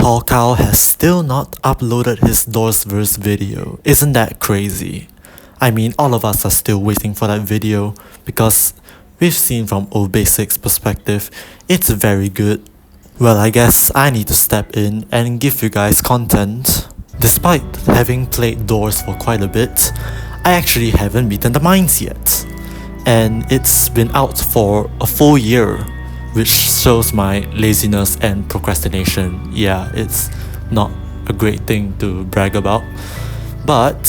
TallCow has still not uploaded his DOORSVERSE video. Isn't that crazy? I mean, all of us are still waiting for that video because we've seen from Old Basics' perspective, it's very good. Well, I guess I need to step in and give you guys content. Despite having played Doors for quite a bit, I actually haven't beaten the mines yet. And it's been out for a full year, which shows my laziness and procrastination. Yeah, it's not a great thing to brag about. But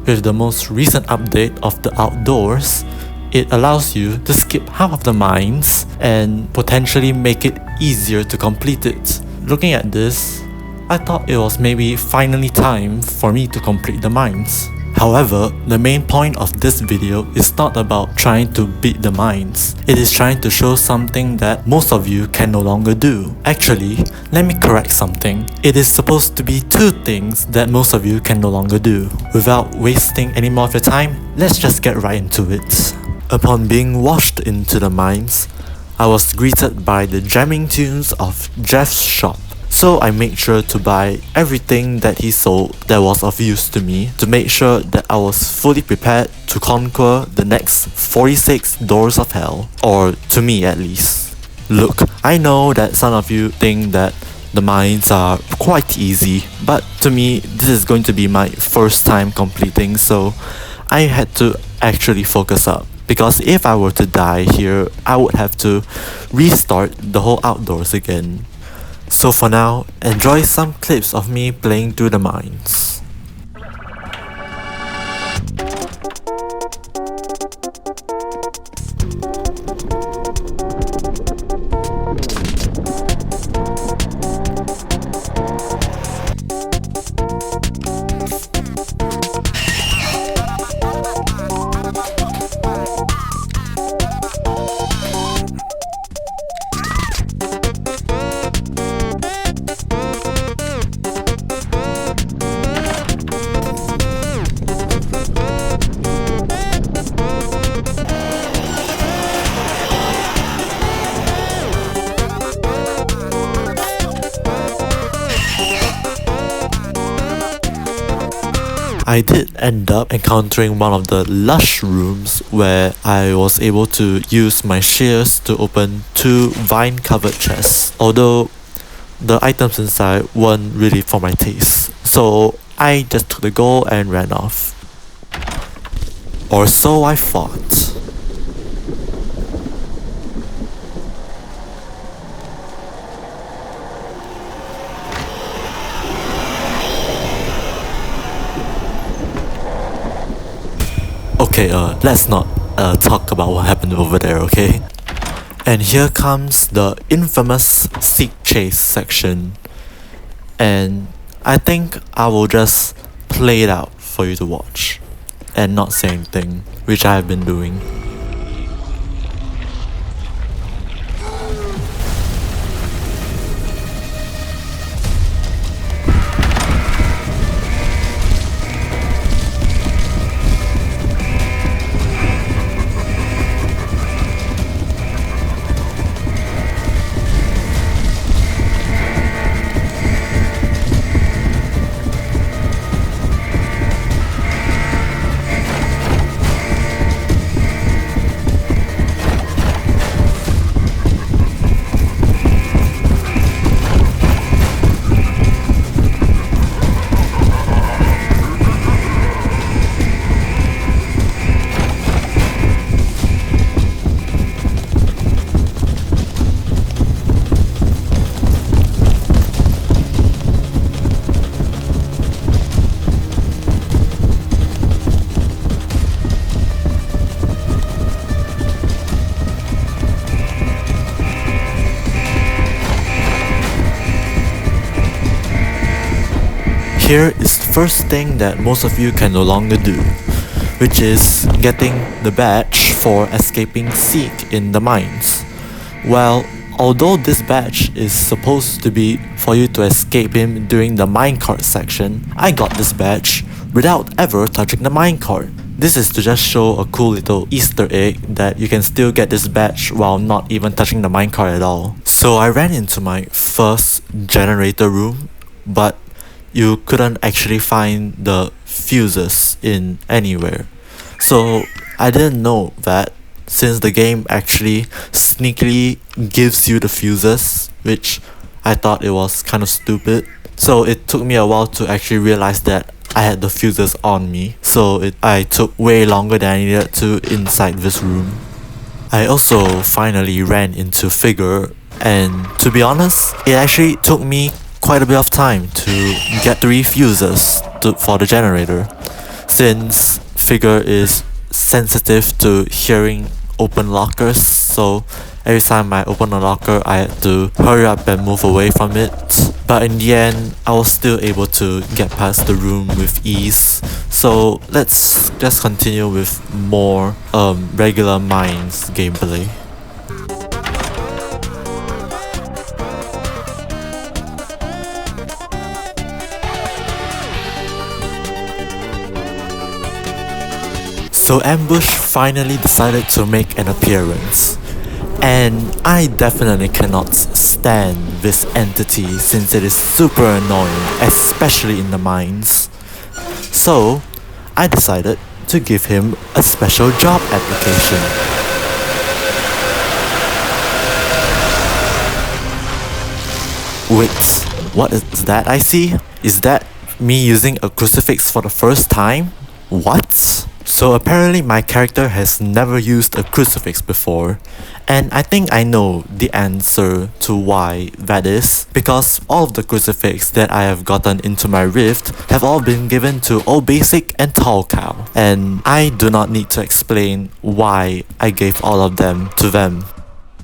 with the most recent update of the outdoors, it allows you to skip half of the mines and potentially make it easier to complete it. Looking at this, I thought it was maybe finally time for me to complete the mines. However, the main point of this video is not about trying to beat the mines. It is trying to show something that most of you can no longer do. Actually, let me correct something. It is supposed to be 2 things that most of you can no longer do. Without wasting any more of your time, let's just get right into it. Upon being washed into the mines, I was greeted by the jamming tunes of Jeff's shop. So I made sure to buy everything that he sold that was of use to me to make sure that I was fully prepared to conquer the next 46 doors of hell, or to me at least. Look, I know that some of you think that the mines are quite easy, but to me this is going to be my first time completing, so I had to actually focus up. Because if I were to die here, I would have to restart the whole outdoors again. So for now, enjoy some clips of me playing through the mines. I did end up encountering one of the lush rooms where I was able to use my shears to open 2 vine-covered chests, although the items inside weren't really for my taste, so I just took the gold and ran off. Or so I thought. Okay, let's not talk about what happened over there, okay? And here comes the infamous seek chase section. And I think I will just play it out for you to watch and not say anything, which I have been doing. Here is the first thing that most of you can no longer do, which is getting the badge for escaping Seek in the mines. Well, although this badge is supposed to be for you to escape him during the minecart section, I got this badge without ever touching the minecart. This is to just show a cool little Easter egg that you can still get this badge while not even touching the minecart at all. So I ran into my first generator room, but you couldn't actually find the fuses in anywhere. So I didn't know that, since the game actually sneakily gives you the fuses, which I thought it was kind of stupid. So it took me a while to actually realize that I had the fuses on me, so I took way longer than I needed to inside this room. I also finally ran into Figure, and to be honest, it actually took me quite a bit of time to get 3 fuses for the generator, since Figure is sensitive to hearing open lockers, so every time I open a locker I had to hurry up and move away from it. But in the end, I was still able to get past the room with ease. So let's just continue with more regular Mines gameplay. So Ambush finally decided to make an appearance, and I definitely cannot stand this entity since it is super annoying, especially in the mines. So I decided to give him a special job application. Wait, what is that I see? Is that me using a crucifix for the first time? What? So apparently my character has never used a crucifix before, and I think I know the answer to why that is, because all of the crucifix that I have gotten into my rift have all been given to Old Basic and TallCow, and I do not need to explain why I gave all of them to them.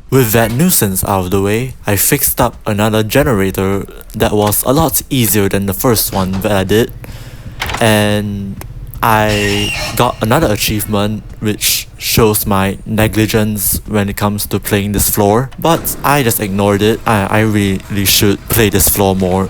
With that nuisance out of the way, I fixed up another generator that was a lot easier than the first one that I did, and I got another achievement which shows my negligence when it comes to playing this floor, but I just ignored it. I really should play this floor more.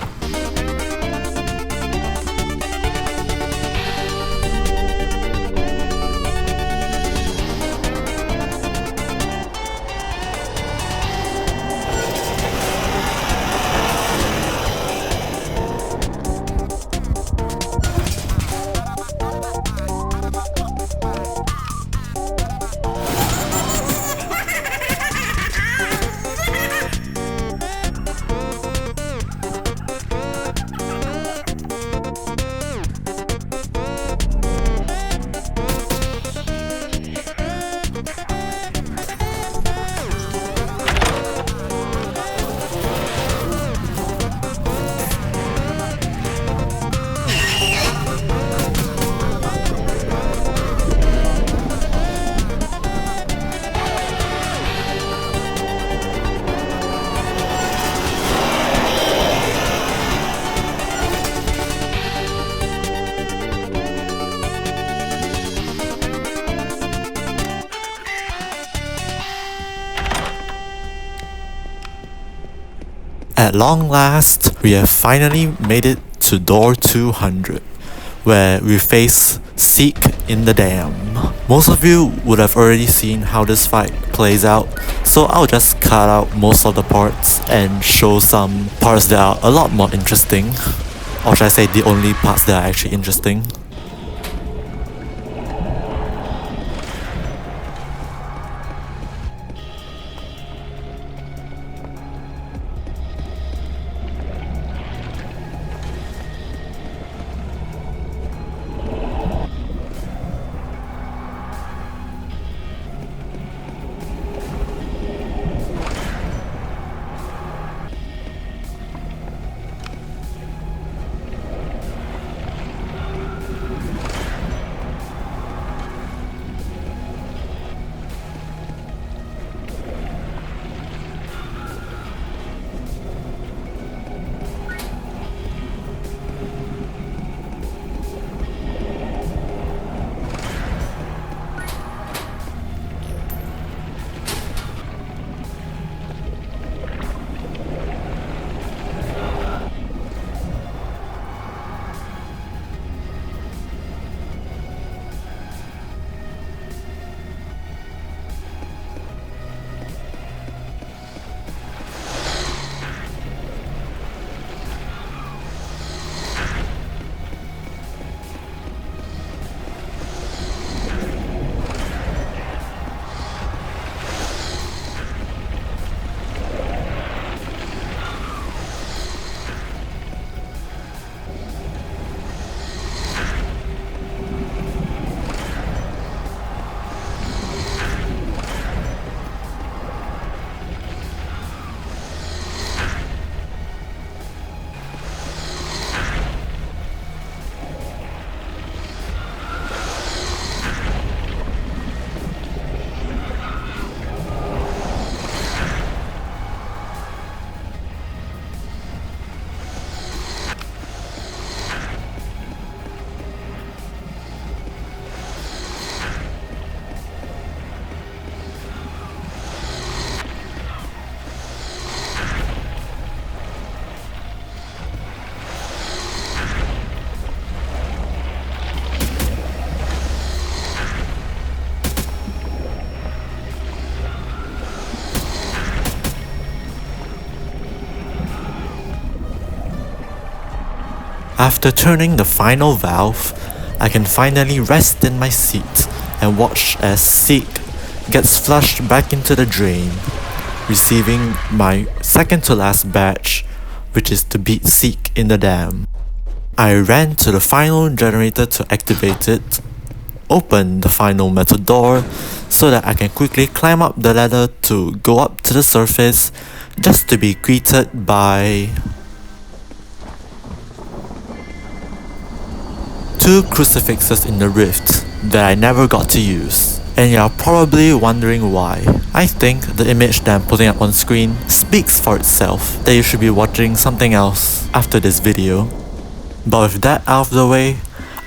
At long last, we have finally made it to door 200, where we face Seek in the Dam. Most of you would have already seen how this fight plays out, so I'll just cut out most of the parts and show some parts that are a lot more interesting. Or should I say the only parts that are actually interesting. After turning the final valve, I can finally rest in my seat and watch as Seek gets flushed back into the drain, receiving my second to last badge, which is to beat Seek in the dam. I ran to the final generator to activate it, open the final metal door so that I can quickly climb up the ladder to go up to the surface, just to be greeted by 2 crucifixes in the rift that I never got to use. And you're probably wondering why. I think the image that I'm putting up on screen speaks for itself, that you should be watching something else after this video. But with that out of the way,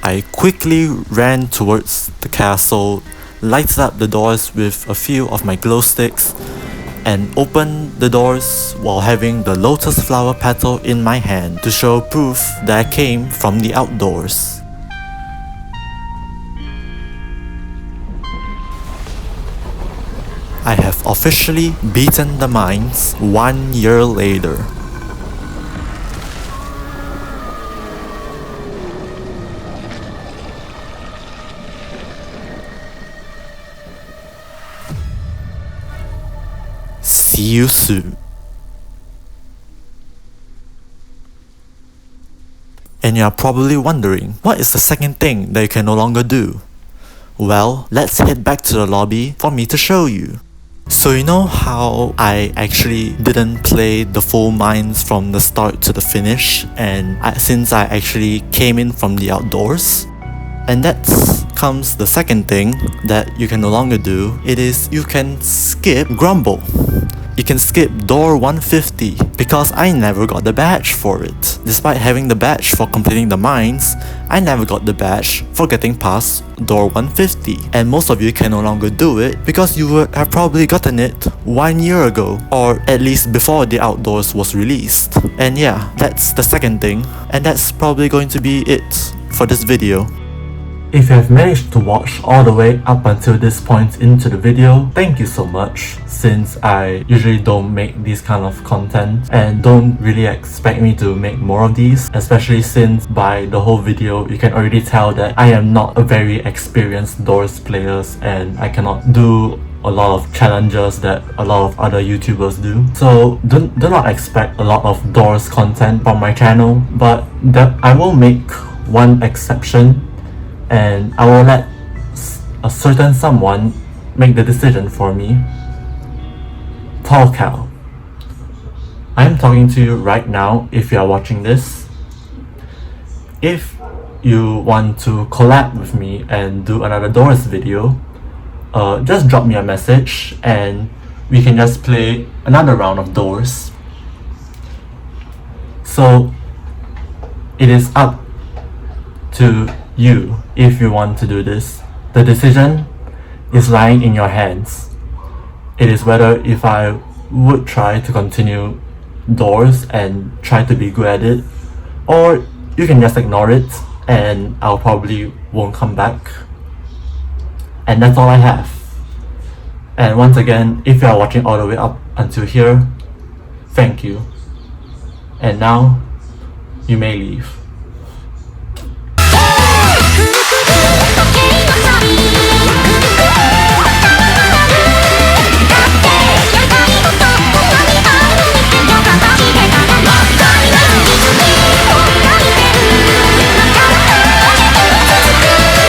I quickly ran towards the castle, lighted up the doors with a few of my glow sticks, and opened the doors while having the lotus flower petal in my hand to show proof that I came from the outdoors. I have officially beaten the mines 1 year later. See you soon. And you're probably wondering, what is the second thing that you can no longer do? Well, let's head back to the lobby for me to show you. So you know how I actually didn't play the full mines from the start to the finish, and since I actually came in from the outdoors? And that comes the second thing that you can no longer do. It is you can skip Grumble. You can skip door 150 because I never got the badge for it. Despite having the badge for completing the mines, I never got the badge for getting past door 150. And most of you can no longer do it because you would have probably gotten it 1 year ago, or at least before the outdoors was released. And yeah, that's the second thing, and that's probably going to be it for this video. If you have managed to watch all the way up until this point into the video, thank you so much, since I usually don't make this kind of content and don't really expect me to make more of these, especially since by the whole video you can already tell that I am not a very experienced Doors player and I cannot do a lot of challenges that a lot of other YouTubers do. So do not expect a lot of Doors content from my channel, but I will make one exception, and I will let a certain someone make the decision for me. TallCow. I'm talking to you right now if you are watching this. If you want to collab with me and do another Doors video, just drop me a message and we can just play another round of Doors. So it is up to you if you want to do this. The decision is lying in your hands. It is whether if I would try to continue Doors and try to be good at it, or you can just ignore it and I'll probably won't come back. And that's all I have. And once again, if you are watching all the way up until here, thank you. And now, you may leave.